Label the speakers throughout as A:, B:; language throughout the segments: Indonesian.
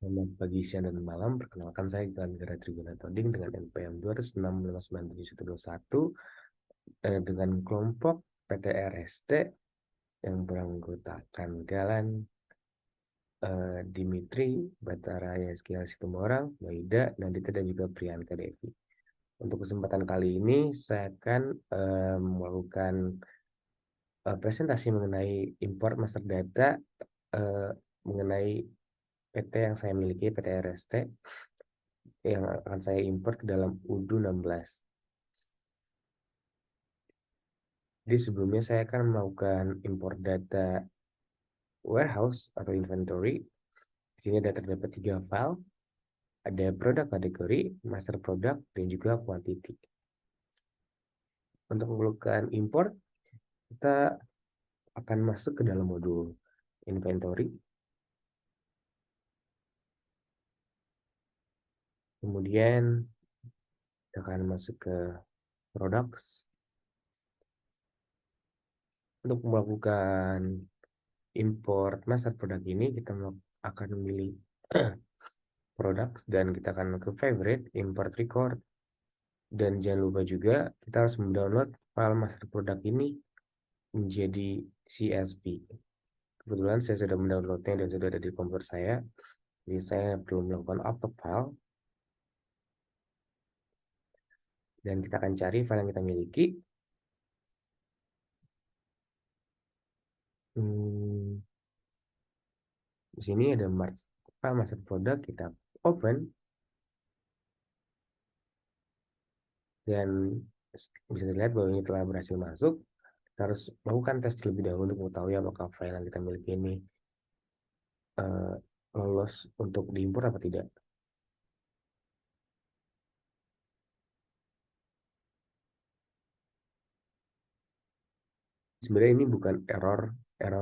A: Selamat pagi, siang, dan malam. Perkenalkan saya Gara Trigona Toding dengan NPM 206597121 dengan kelompok PTRST yang beranggotakan Galan, Dimitri, Batara Yaskia Situmorang, Maida, Nandita, dan juga Priyanka Devi. Untuk kesempatan kali ini saya akan melakukan presentasi mengenai import master data mengenai PT yang saya miliki, PT RST, yang akan saya import ke dalam UDU 16. Jadi sebelumnya saya akan melakukan import data warehouse atau inventory. Di sini ada terdapat 3 file, ada produk kategori, master product, dan juga quantity. Untuk melakukan import, kita akan masuk ke dalam modul inventory. Kemudian kita akan masuk ke products. Untuk melakukan import master product ini, kita akan memilih products dan kita akan ke favorite, import record. Dan jangan lupa juga kita harus mendownload file master product ini menjadi CSV. Kebetulan saya sudah mendownloadnya dan sudah ada di komputer saya, jadi saya belum melakukan upload file. Dan kita akan cari file yang kita miliki. Di sini ada file master product, kita open. Dan bisa dilihat bahwa ini telah berhasil masuk. Kita harus melakukan tes terlebih dahulu untuk mengetahui apakah file yang kita miliki ini lolos untuk diimport apa tidak. Sebenarnya ini bukan error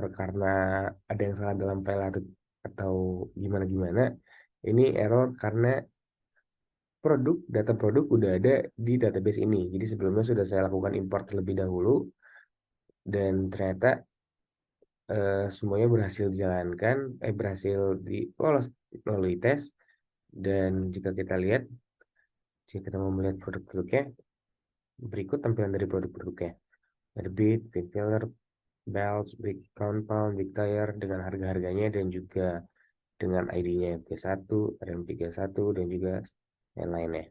A: karena ada yang salah dalam file atau gimana-gimana. Ini error karena data produk udah ada di database ini. Jadi sebelumnya sudah saya lakukan import terlebih dahulu dan ternyata semuanya berhasil dijalankan, berhasil melalui tes. Dan jika kita lihat, jika kita mau melihat produk-produknya, berikut tampilan dari produk-produknya. Ada bead, bead filler, belts, big compound, big tire dengan harga-harganya dan juga dengan ID-nya FG1, RM31 dan juga yang lainnya.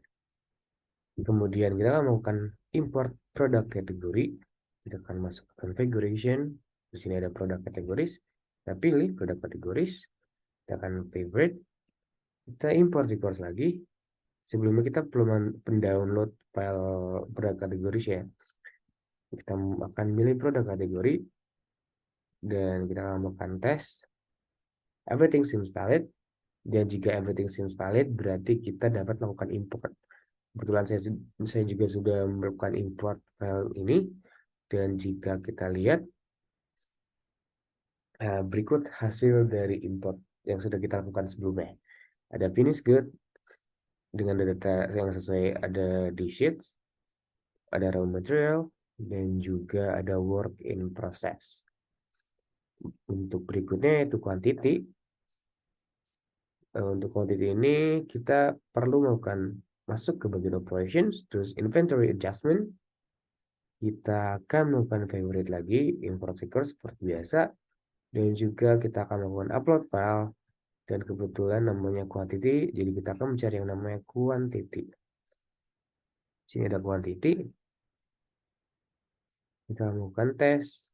A: Kemudian kita akan melakukan import produk kategori. Kita akan masuk ke configuration. Di sini ada produk kategoris. Kita pilih produk kategoris. Kita akan favorite. Kita import records lagi. Sebelumnya kita belum mendownload file produk kategoris ya. Kita akan pilih produk kategori dan kita akan melakukan tes. Everything seems valid. Dan jika everything seems valid, berarti kita dapat melakukan import. Kebetulan saya juga sudah melakukan import file ini. Dan jika kita lihat, berikut hasil dari import yang sudah kita lakukan sebelumnya. Ada finish good dengan data yang sesuai, ada di sheets, ada raw material, dan juga ada work in process. Untuk berikutnya yaitu quantity. Untuk quantity ini kita perlu melakukan masuk ke bagian operations, terus inventory adjustment. Kita akan melakukan favorite lagi, import record seperti biasa. Dan juga kita akan melakukan upload file. Dan kebetulan namanya quantity, jadi kita akan mencari yang namanya quantity. Sini ada quantity. Kita lakukan tes.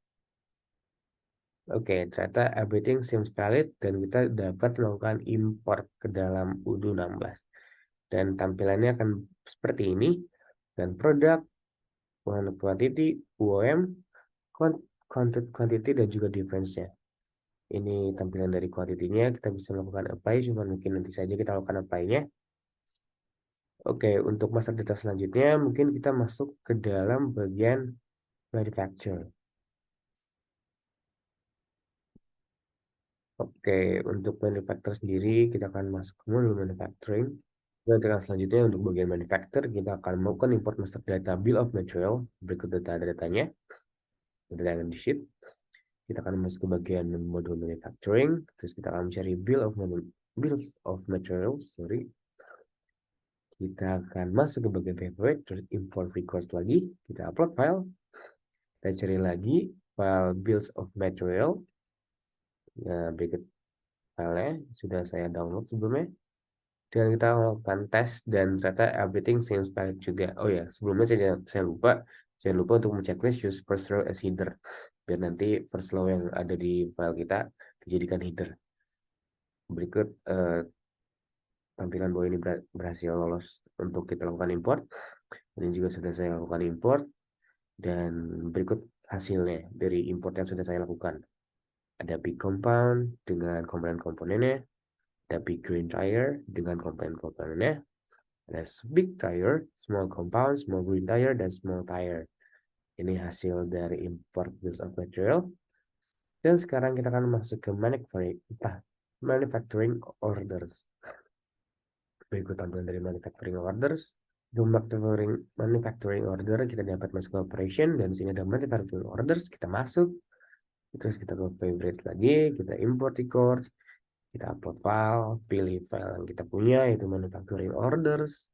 A: Oke, ternyata everything seems valid dan kita dapat melakukan import ke dalam UDU 16. Dan tampilannya akan seperti ini. Dan produk, quantity, UOM, quantity, dan juga difference-nya. Ini tampilan dari quantity-nya. Kita bisa melakukan apply, cuma mungkin nanti saja kita lakukan apply-nya. Oke, untuk master data selanjutnya, mungkin kita masuk ke dalam bagian manufacture. Oke, untuk manufacture sendiri, kita akan masuk ke modul manufacturing. Dan selanjutnya untuk bagian manufacture, kita akan melakukan import master data bill of material. Berikut datanya, data yang di sheet. Kita akan masuk ke bagian modul manufacturing. Terus kita akan mencari bill of bills of materials, sorry, kita akan masuk ke bagian favorite, terus import request lagi, kita upload file, kita cari lagi file bills of material. Nah, berikut filenya sudah saya download sebelumnya, dan kita melakukan tes dan ternyata everything seems valid juga. Oh ya, sebelumnya saya lupa, jangan lupa untuk menceklis use first row as header, biar nanti first row yang ada di file kita dijadikan header. Berikut tampilan bahwa ini berhasil lolos untuk kita lakukan import. Ini juga sudah saya lakukan import, dan berikut hasilnya dari import yang sudah saya lakukan. Ada big compound dengan komponen-komponennya, ada big green tire dengan komponen-komponennya, ada big tire, small compound, small green tire, dan small tire. Ini hasil dari import bills of material. Dan sekarang kita akan masuk ke manufacturing orders. Berikut tampilan dari manufacturing orders. Di manufacturing order kita dapat masuk ke operation, dan di sini ada manufacturing orders. Kita masuk, terus kita ke favorites lagi, kita import records, kita upload file, pilih file yang kita punya yaitu manufacturing orders.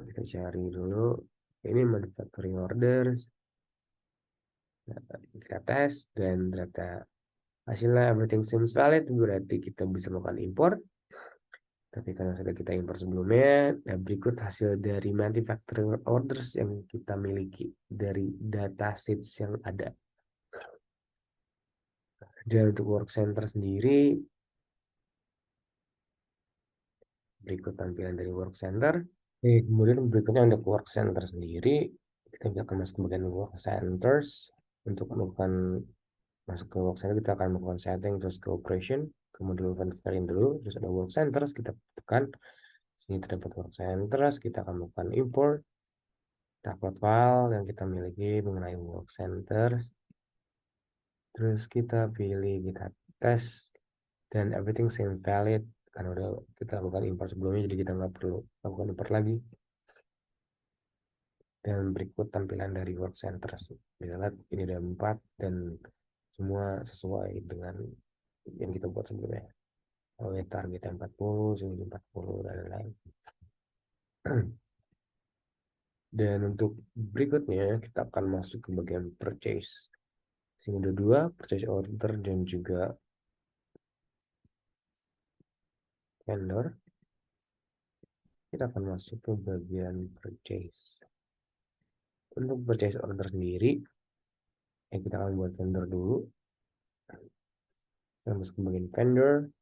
A: Kita cari dulu, ini manufacturing orders. Kita tes, dan ternyata hasilnya everything seems valid, berarti kita bisa melakukan import. Tapi karena sudah kita import sebelumnya, nah berikut hasil dari manufacturing orders yang kita miliki dari datasheets yang ada. Dan untuk work center sendiri, berikut tampilan dari work center. Kemudian berikutnya untuk work center sendiri, kita akan masuk ke bagian work centers. Untuk melakukan masuk ke work center, kita akan melakukan setting, terus ke operation, kemudian filterin dulu, terus ada work centers, kita tekan sini terdapat work centers, kita akan melakukan import, upload file yang kita miliki mengenai work centers, terus kita pilih, kita tes, dan everything seems valid karena udah kita lakukan import sebelumnya, jadi kita nggak perlu lakukan import lagi. Dan berikut tampilan dari work centers, bisa lihat ini ada 4 dan semua sesuai dengan yang kita buat sebelumnya. Targetnya 40, sini 40, dan lain-lain. Dan untuk berikutnya kita akan masuk ke bagian purchase. Sini ada 2, purchase order dan juga vendor. Kita akan masuk ke bagian purchase. Untuk purchase order sendiri, kita akan buat vendor dulu. Kita masuk ke bagian vendor.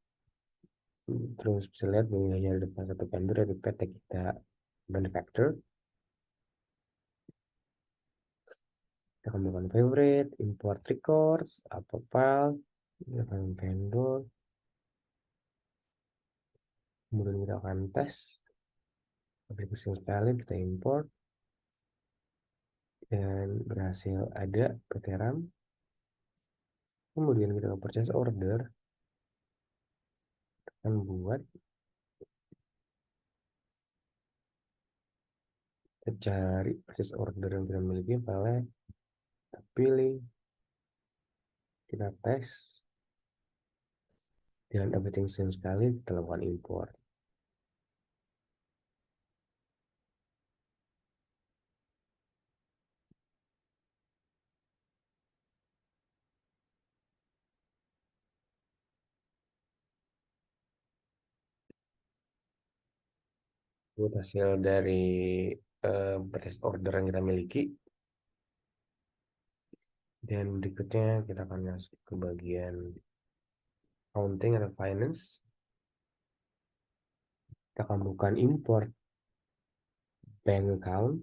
A: Terus bisa lihat bahwa hanya ada satu vendor, yaitu PT kita manufacturer. Kita akan melakukan favorite, import records, upload file, kita akan vendor. Kemudian kita akan tes aplikasi valid, kita import, dan berhasil ada PT RAM. Kemudian kita purchase order, akan buat, kita cari purchase order yang kita miliki, file kita pilih, kita tes, dan everything seems valid, kita lakukan import. Buat hasil dari purchase order yang kita miliki. Dan berikutnya kita akan masuk ke bagian accounting atau finance. Kita akan bukan import bank account.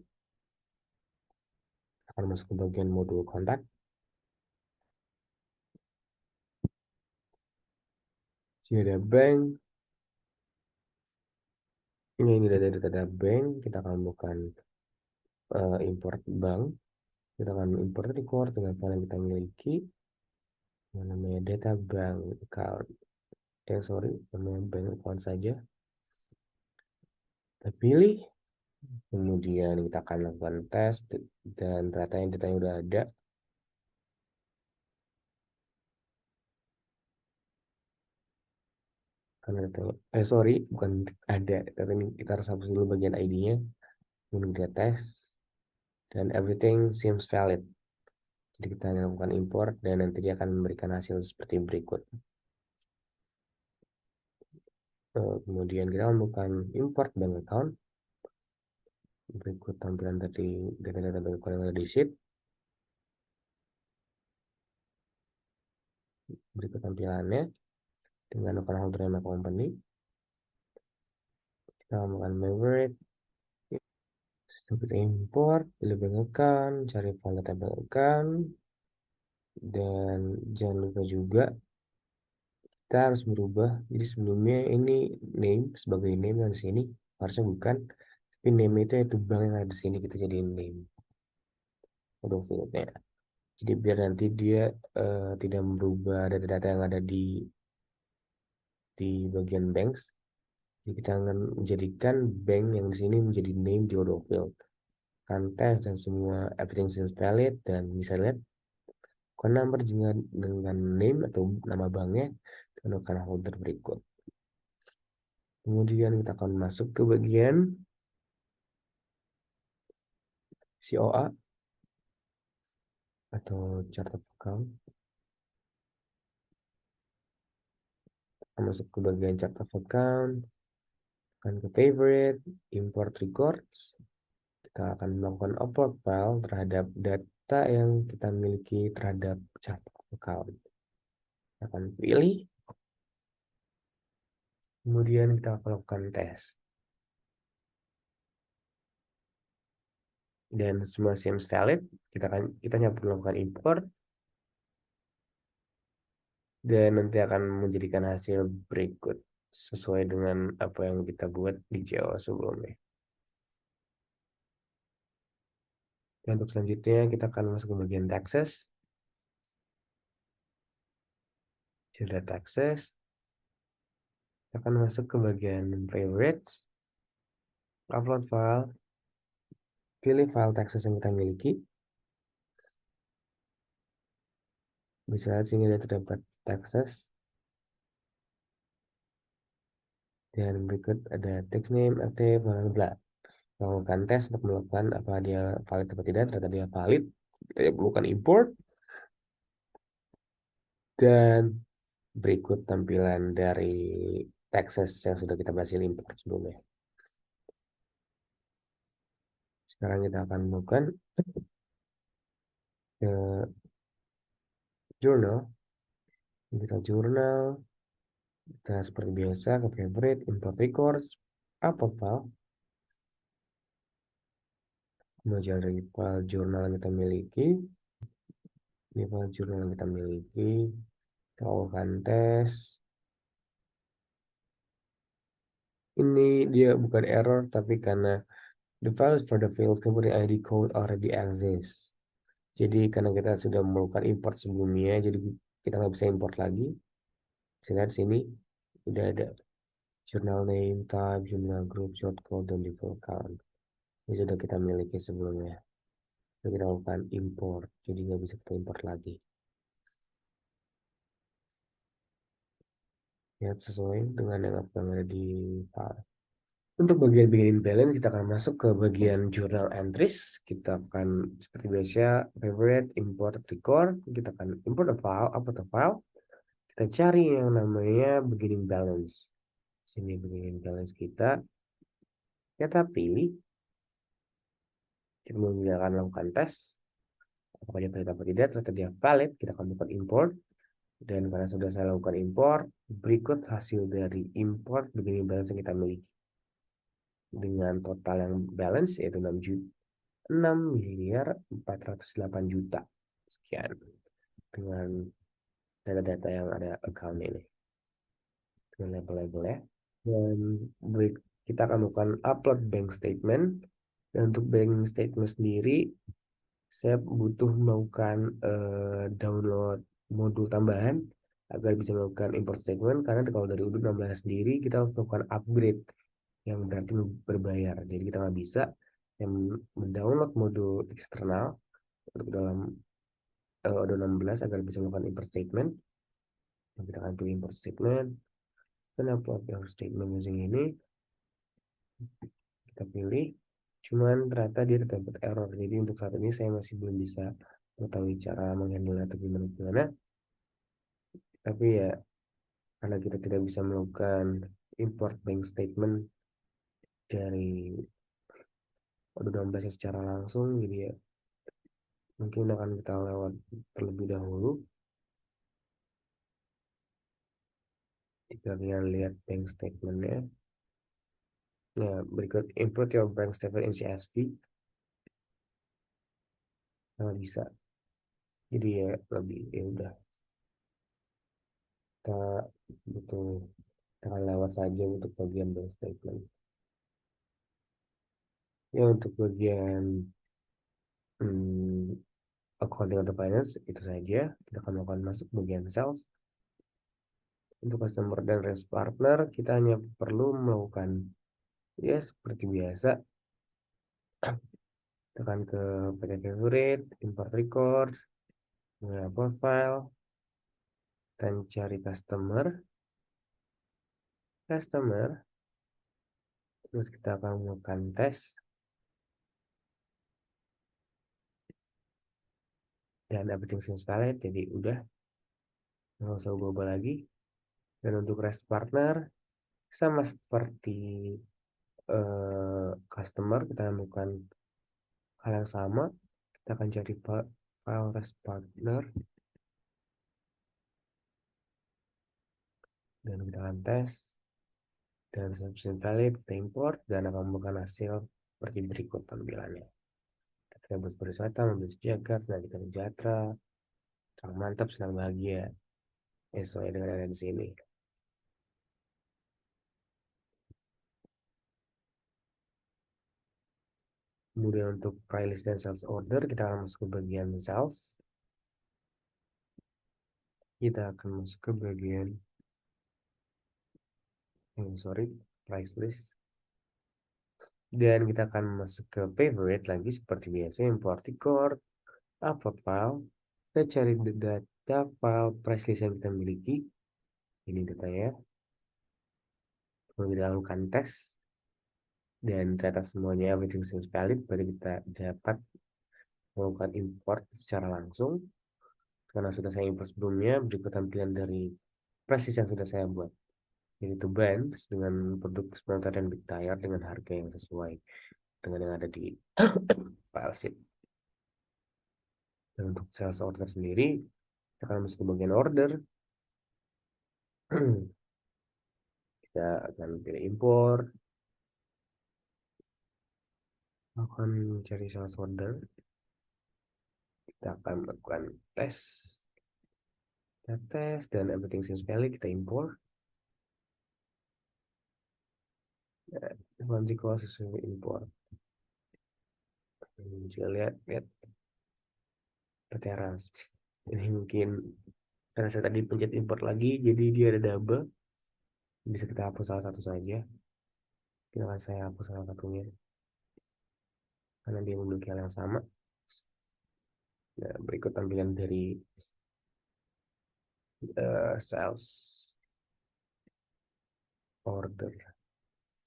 A: Kita akan masuk ke bagian modul kontak. Sini ada bank. Ini data bank. Kita akan bukan import bank. Kita akan import record dengan file yang kita miliki. Yang namanya data bank account. Sorry, namanya bank account saja. Kita pilih. Kemudian kita akan lakukan tes, dan ternyata yang datanya udah ada. karena datanya, sorry, bukan ada, tapi ini kita harus hapus dulu bagian ID-nya, kemudian kita tes, dan everything seems valid. Jadi kita lakukan import dan nanti dia akan memberikan hasil seperti berikut. Kemudian kita lakukan import bank account. Berikut tampilan tadi data-data bank account yang ada di sheet. Berikut tampilannya dengan account holder nama company. Kita lakukan favorite, kita import, pilih bank account, cari file data bank account, dan jangan lupa juga kita harus merubah. Jadi sebelumnya ini name sebagai name yang di sini harusnya bukan, tapi name itu bank yang ada di sini kita jadiin name auto fieldnya. Jadi biar nanti dia tidak merubah data-data yang ada di bagian banks. Jadi kita akan menjadikan bank yang di sini menjadi name di auto field. Kan tes dan semua everything seems valid dan bisa lihat account number dengan name atau nama banknya dan account holder berikut. Kemudian kita akan masuk ke bagian COA atau chart of account. Kita masuk ke bagian chart of account, akan ke favorite, import records. Kita akan melakukan upload file terhadap data yang kita miliki terhadap chart of account. Kita akan pilih, kemudian kita akan lakukan tes. Dan semua seems valid, kita hanya perlu melakukan import dan nanti akan menjadikan hasil berikut sesuai dengan apa yang kita buat di CO sebelumnya. Dan untuk selanjutnya kita akan masuk ke bagian taxes. Sudah taxes, kita akan masuk ke bagian favorites, upload file, pilih file taxes yang kita miliki. Bisa lihat sini ada terdapat taxes. Dan berikut ada text name, aktif, bla bla. Lakukan tes untuk melakukan apa dia valid atau tidak. Ternyata dia valid. Kita perlukan import. Dan berikut tampilan dari taxes yang sudah kita berhasil import sebelumnya. Sekarang kita akan melakukan ke journal. Kita jurnal. Kita seperti biasa ke favorite, import records, upload file. Kemudian dari file jurnal yang kita miliki. Ini file jurnal yang kita miliki. Kita lakukan tes. Ini dia bukan error, tapi karena the files for the field company ID code already exists. Jadi karena kita sudah melakukan import sebelumnya, jadi kita nggak bisa import lagi. Bisa lihat sini, udah ada journal name, type, jurnal group, shortcode, dan default count. Ini sudah kita miliki sebelumnya. Jadi kita lakukan import, jadi nggak bisa kita import lagi. Lihat sesuai dengan yang ada di file. Untuk bagian beginning balance, kita akan masuk ke bagian journal entries. Kita akan seperti biasa, favorite, import, record. Kita akan import a file, upload a file. Kita cari yang namanya beginning balance. Sini beginning balance kita pilih. Kita akan lakukan tes. Apakah dia valid atau tidak, ternyata dia valid. Kita akan lakukan import. Dan karena sudah saya lakukan import, berikut hasil dari import beginning balance yang kita miliki. Dengan total yang balance yaitu 6.408 juta sekian dengan data-data yang ada account ini dengan label-label ya. Dan kita akan melakukan upload bank statement. Dan untuk bank statement sendiri saya butuh melakukan download modul tambahan agar bisa melakukan import statement, karena kalau dari Udo 16 sendiri kita harus melakukan upgrade yang berarti berbayar. Jadi kita nggak bisa yang mendownload modul eksternal untuk dalam Udo 16 agar bisa melakukan import statement. Kita akan pilih import statement. Kenapa error statement using ini? Kita pilih. Cuman ternyata dia terdapat error. Jadi untuk saat ini saya masih belum bisa mengetahui cara menghandle atau gimana. Tapi ya karena kita tidak bisa melakukan import bank statement dari Odoo 16 secara langsung, jadi ya mungkin akan kita lewat terlebih dahulu. Jika kalian lihat bank statementnya, nah berikut import your bank statement in CSV, nah bisa. Jadi ya lebih ya udah kita butuh kita akan lewat saja untuk bagian bank statement. Ya untuk bagian hmm, accounting atau finance itu saja. Kita akan melakukan masuk bagian sales. Untuk customer dan risk partner kita hanya perlu melakukan ya seperti biasa, tekan ke PT favorite, import record, profile, dan cari customer, terus kita akan melakukan tes, dan everything seems valid, jadi udah nggak usah ubah lagi. Dan untuk rest partner sama seperti customer, kita lakukan hal yang sama. Kita akan cari file rest partner dan kita akan tes, dan sesuai valid kita import dan akan membuka hasil seperti berikut tampilannya. Kita buat berwisata, membeli sejagat, senang kita sejahtera, senang mantap, senang bahagia, sesuai dengan yang ada di sini. Kemudian untuk price list dan sales order, kita akan masuk ke bagian sales. Kita akan masuk ke bagian price list. Dan kita akan masuk ke favorite lagi seperti biasa, import record, apa file. Kita cari data file price list yang kita miliki. Ini datanya. Kemudian kita lakukan tes. Dan ternyata semuanya everything seems valid. Baru kita dapat melakukan import secara langsung. Karena sudah saya import sebelumnya, berikut tampilan dari price list yang sudah saya buat. Yaitu bands dengan produk smelter dan big tire dengan harga yang sesuai dengan yang ada di file sheet. Dan untuk sales order sendiri, kita akan masuk ke bagian order. Kita akan pilih import, akan cari sales order. Kita akan melakukan tes, dan everything seems valid. Kita import. Nanti kalau sesuai import, jika lihat teras. Ini mungkin karena saya tadi pencet import lagi, jadi dia ada double. Bisa kita hapus salah satu saja. Silahkan saya hapus salah satunya karena dia memiliki hal yang sama. Nah, berikut tampilan dari sales order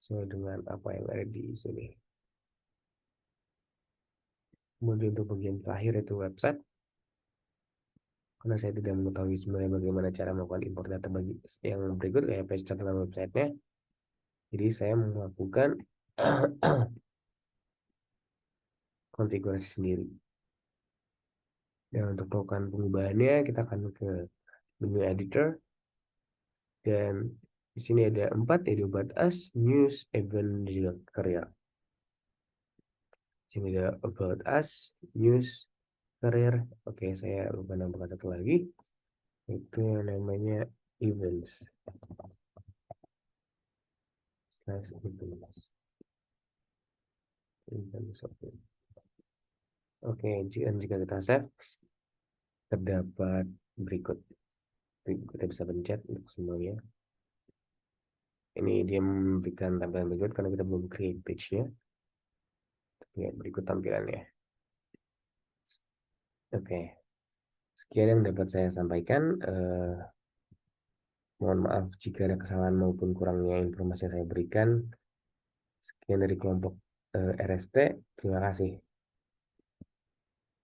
A: sesuai dengan apa yang ada di sini. Kemudian untuk bagian terakhir itu website. Karena saya tidak mengetahui sebenarnya bagaimana cara melakukan import data bagi yang berikut kayak page catatan websitenya. Jadi saya melakukan konfigurasi sendiri. Dan untuk melakukan pengubahannya kita akan ke menu editor dan di sini ada 4 yaitu about us, news, event, digital career. Di sini ada about us, news, career. Oke, saya lupa nambahkan satu lagi. Itu yang namanya events. Slash events. Oke, jika kita save, terdapat berikut. Kita bisa pencet untuk semuanya. Ini dia memberikan tampilan berikut karena kita belum create page-nya. Ya, berikut tampilannya. Oke, sekian yang dapat saya sampaikan. Mohon maaf jika ada kesalahan maupun kurangnya informasi yang saya berikan. Sekian dari kelompok RST. Terima kasih.